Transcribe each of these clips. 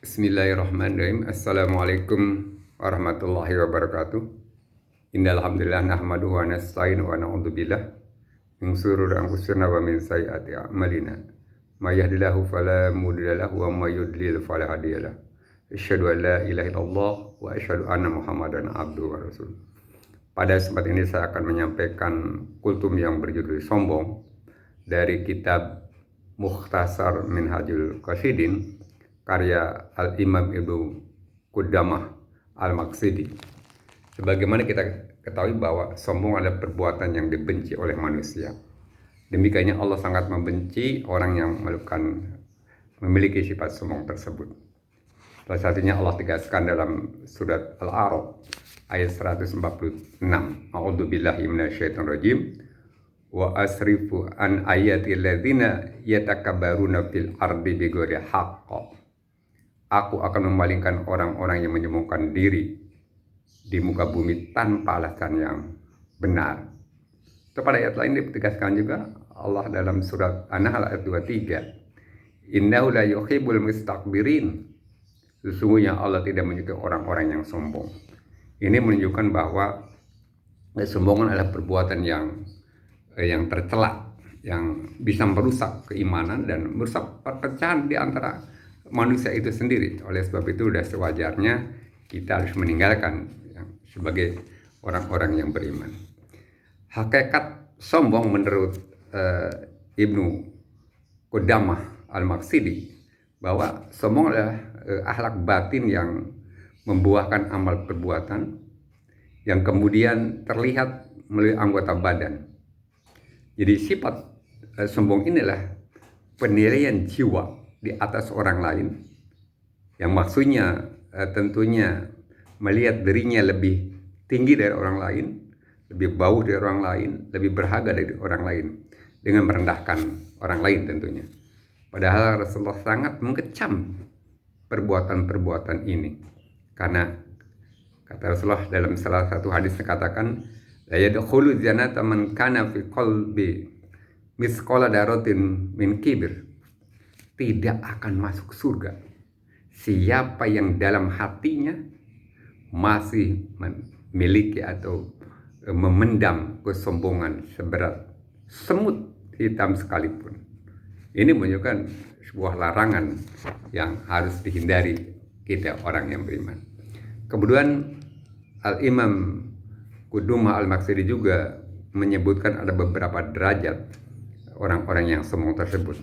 Bismillahirrahmanirrahim. Assalamualaikum warahmatullahi wabarakatuh. Innal hamdalillah nahmaduhu wa nasta'inuhu wa na'udzubillah min shururi anfusina wa min sayyiati a'malina. May yahdihillahu fala mudilla lahu wa may yudlil fala hadiyalah. Asyhadu an la ilaha illallah wa asyhadu anna Muhammadan abduhu wa rasuluh. Pada kesempatan ini saya akan menyampaikan kultum yang berjudul Sombong dari kitab Mukhtasar Minhajul Qasidin karya Al-Imam Ibnu Qudamah Al-Maqsidi. Sebagaimana kita ketahui bahwa sombong adalah perbuatan yang dibenci oleh manusia. Demikiannya Allah sangat membenci orang yang memiliki sifat sombong tersebut. Salah satunya Allah tegaskan dalam surat Al-A'raf ayat 146. A'udzubillahi minasyaitonir rajim. Wa asrifu an ayati alladzina yatakabbaruna fil ardi bighairi haqq. Aku akan memalingkan orang-orang yang menyombongkan diri di muka bumi tanpa alasan yang benar. Pada ayat lain ditegaskan juga Allah dalam surat An-Nahl ayat 23. Innahu la yuhibbul mustakbirin. Sesungguhnya Allah tidak menyukai orang-orang yang sombong. Ini menunjukkan bahwa kesombongan adalah perbuatan yang tercela, yang bisa merusak keimanan dan merusak perpecahan di antara manusia itu sendiri. Oleh sebab itu sudah sewajarnya kita harus meninggalkan sebagai orang-orang yang beriman. Hakikat sombong menurut Ibnu Qudamah Al-Maqsidi bahwa sombong adalah akhlak batin yang membuahkan amal perbuatan yang kemudian terlihat melalui anggota badan. Jadi sifat sombong inilah penilaian jiwa di atas orang lain, yang maksudnya tentunya melihat dirinya lebih tinggi dari orang lain, lebih bauh dari orang lain, lebih berharga dari orang lain, dengan merendahkan orang lain tentunya. Padahal Rasulullah sangat mengecam perbuatan-perbuatan ini, karena kata Rasulullah dalam salah satu hadis katakan, la yadkhulu jannata man kana fi qalbi misqala daratin min kibir. Tidak akan masuk surga siapa yang dalam hatinya masih memiliki atau memendam kesombongan seberat semut hitam sekalipun. Ini menunjukkan sebuah larangan yang harus dihindari kita orang yang beriman. Kemudian Al-Imam Qudamah Al-Maqsidi juga menyebutkan ada beberapa derajat orang-orang yang sombong tersebut.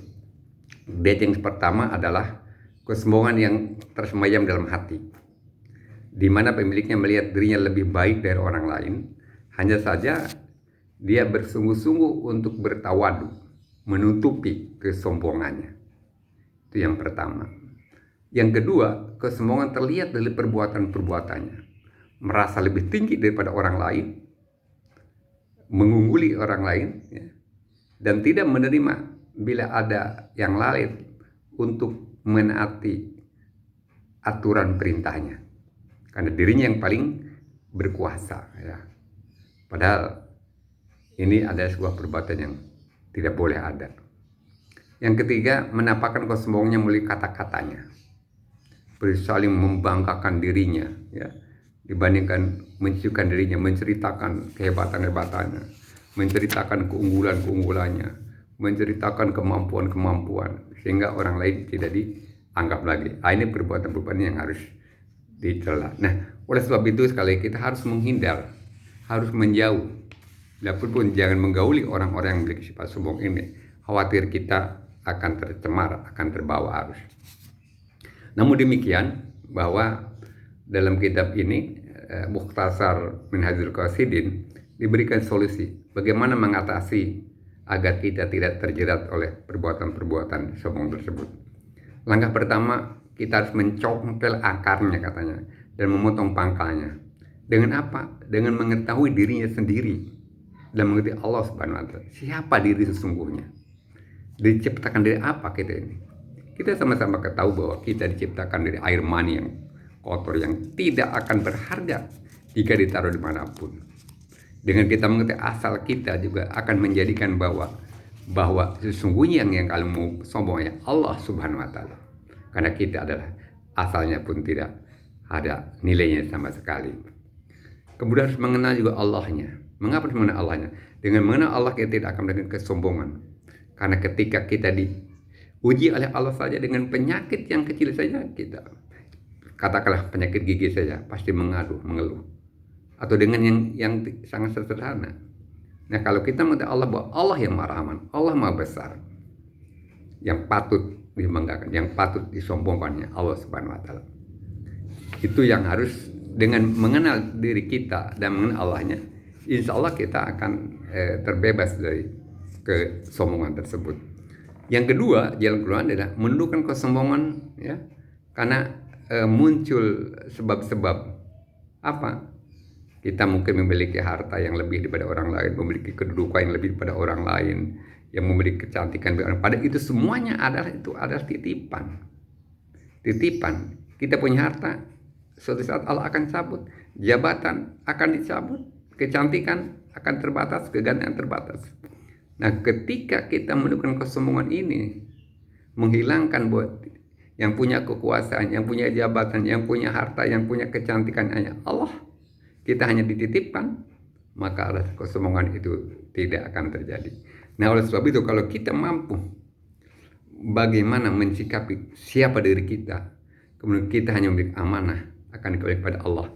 Derajat yang pertama adalah kesombongan yang tersemayam dalam hati, di mana pemiliknya melihat dirinya lebih baik dari orang lain, hanya saja dia bersungguh-sungguh untuk bertawadu, menutupi kesombongannya. Itu yang pertama. Yang kedua, kesombongan terlihat dari perbuatan-perbuatannya, merasa lebih tinggi daripada orang lain, mengungguli orang lain, ya, dan tidak menerima bila ada yang lain untuk menaati aturan perintahnya, karena dirinya yang paling berkuasa, ya. Padahal ini adalah sebuah perbuatan yang tidak boleh ada. Yang ketiga, menampakkan kesombongannya melalui kata-katanya, saling membanggakan dirinya, ya, dibandingkan menunjukkan dirinya, menceritakan kehebatan-kehebatannya, menceritakan keunggulan-keunggulannya, menceritakan kemampuan-kemampuan, sehingga orang lain tidak dianggap lagi. Ini perbuatan-perbuatan yang harus dicela. Nah, oleh sebab itu sekali kita harus menghindar, harus menjauh. Pun jangan menggauli orang-orang yang memiliki sifat sombong ini. Khawatir kita akan tercemar, akan terbawa arus. Namun demikian, bahwa dalam kitab ini Mukhtasar Minhajul Qasidin diberikan solusi bagaimana mengatasi agar kita tidak terjerat oleh perbuatan-perbuatan sombong tersebut. Langkah pertama, kita harus mencongkel akarnya katanya dan memotong pangkalnya. Dengan apa? Dengan mengetahui dirinya sendiri dan mengerti Allah Subhanahu wa Ta'ala. Siapa diri sesungguhnya? Diciptakan dari apa kita ini? Kita sama-sama ketahui bahwa kita diciptakan dari air mani yang kotor, yang tidak akan berharga jika ditaruh dimanapun. Dengan kita mengerti asal kita juga akan menjadikan bahwa sesungguhnya yang kalian mau sombong ya Allah Subhanahu wa Ta'ala. Karena kita adalah asalnya pun tidak ada nilainya sama sekali. Kemudian harus mengenal juga Allahnya. Mengapa harus mengenal Allahnya? Dengan mengenal Allah kita tidak akan melakukan kesombongan. Karena ketika kita diuji oleh Allah saja dengan penyakit yang kecil saja, kita katakanlah penyakit gigi saja, pasti mengeluh. Atau dengan yang sangat sederhana. Nah, kalau kita mengetahui Allah bahwa Allah yang Maha Rahman, Allah Maha Besar, yang patut dibanggakan, yang patut disombongkannya Allah Subhanahu wa taala. Itu yang harus, dengan mengenal diri kita dan mengenal Allahnya, insya Allah kita akan terbebas dari kesombongan tersebut. Yang kedua, jalan keluar adalah menundukkan kesombongan, ya, karena muncul sebab-sebab apa? Kita mungkin memiliki harta yang lebih daripada orang lain, memiliki kedudukan yang lebih daripada orang lain, yang memiliki kecantikan. Pada itu semuanya adalah titipan. Titipan. Kita punya harta, suatu saat Allah akan cabut, jabatan akan dicabut, kecantikan akan terbatas, kegantengan terbatas. Nah, ketika kita menundukkan kesombongan ini, menghilangkan buat yang punya kekuasaan, yang punya jabatan, yang punya harta, yang punya kecantikan hanya Allah, kita hanya dititipkan, maka kesombongan itu tidak akan terjadi. Nah, oleh sebab itu kalau kita mampu bagaimana mensikapi siapa diri kita, kemudian kita hanya memiliki amanah akan dikembalikan kepada Allah,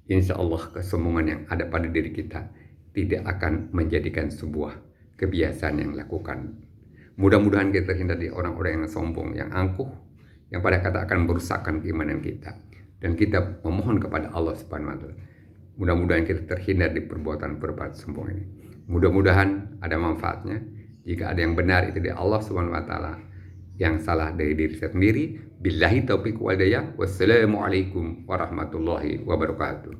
insya Allah kesombongan yang ada pada diri kita tidak akan menjadikan sebuah kebiasaan yang dilakukan. Mudah-mudahan kita terhindar dari orang-orang yang sombong, yang angkuh, yang pada kata akan merusakkan keimanan kita. Dan kita memohon kepada Allah Subhanahu wa taala, mudah-mudahan kita terhindar dari perbuatan-perbuatan sombong ini. Mudah-mudahan ada manfaatnya. Jika ada yang benar itu dari Allah Subhanahu wa taala, yang salah dari diri saya sendiri. Billahi taufiq wal hidayah. Wassalamualaikum warahmatullahi wabarakatuh.